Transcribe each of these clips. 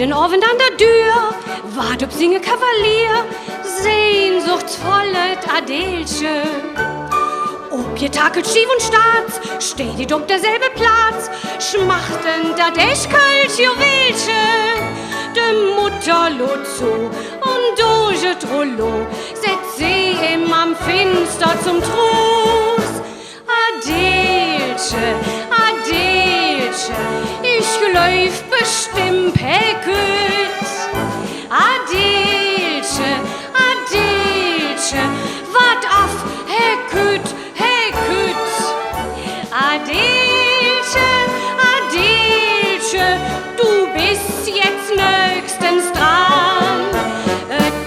den Abend an der Tür, wart ob singe Kavalier, sehnsuchtsvollet Adelche. Ob je takelt schief und staats, steht it ob derselbe Platz, schmachtend dat Eschkölsch Juwelche. De Mutter lot zu und doge Trollo, setzt sie ihm am Finster zum Trost. Adelche, Adelche, ich läuf bestimmt Päckelt. Adelche, Adelche, wart auf, Häküt, Häküt. Adelche, Adelche, du bist jetzt nächstens dran.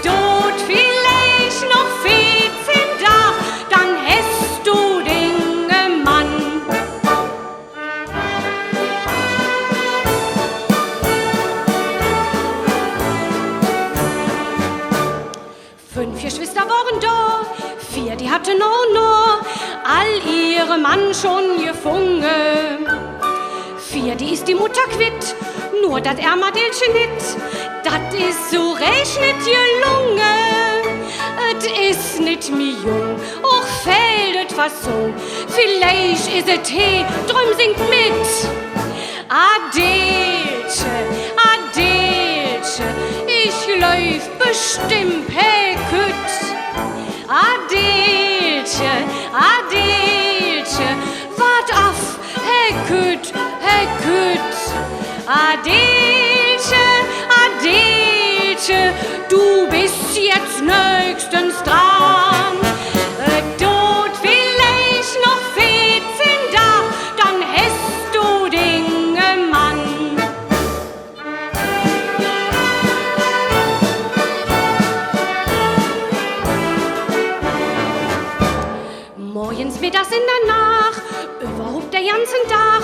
Dort vielleicht noch 14 Tag, dann hast du den Mann. Fünf Geschwister waren da, 4, die hatten noch all ihre Mann schon gefunden. 4, die ist die Mutter quitt, nur dat Adelche nit, dat is so recht nit gelungen. Et is nit mi jung, och fehlt was so, vielleicht is et he, drum singt mit. Adelche, Adelche, ich läuf bestimmt Päcküt. Adelche, Adelche, wart auf, Häküt, Häküt. Adelche, Adelche, du bist jetzt nächstens dran. Dort vielleicht noch 14 Tag, dann hast du den Mann. Morgens, mittags, in der Nacht, überhaupt der ganzen Tag,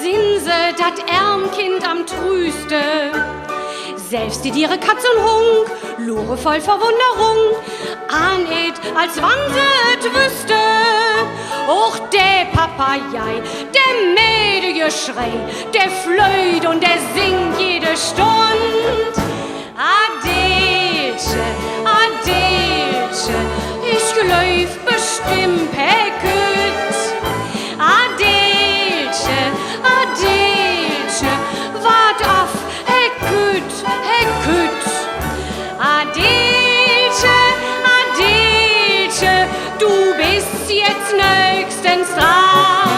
sind sie dat Ärmkind am trüste. Selbst die Tiere Katz und Hund, lore voll Verwunderung, ahnet, als wann sie et wüsste. Och, der Papagei, der Mädelgeschrei, der flöht und der singt jede Stund. Adelche, Adelche, ich läuf bestimmt Päcküt. Adelche, Adelche, wart auf, Häküt, Häküt. Adelche, Adelche, du bist jetzt nächstens dran.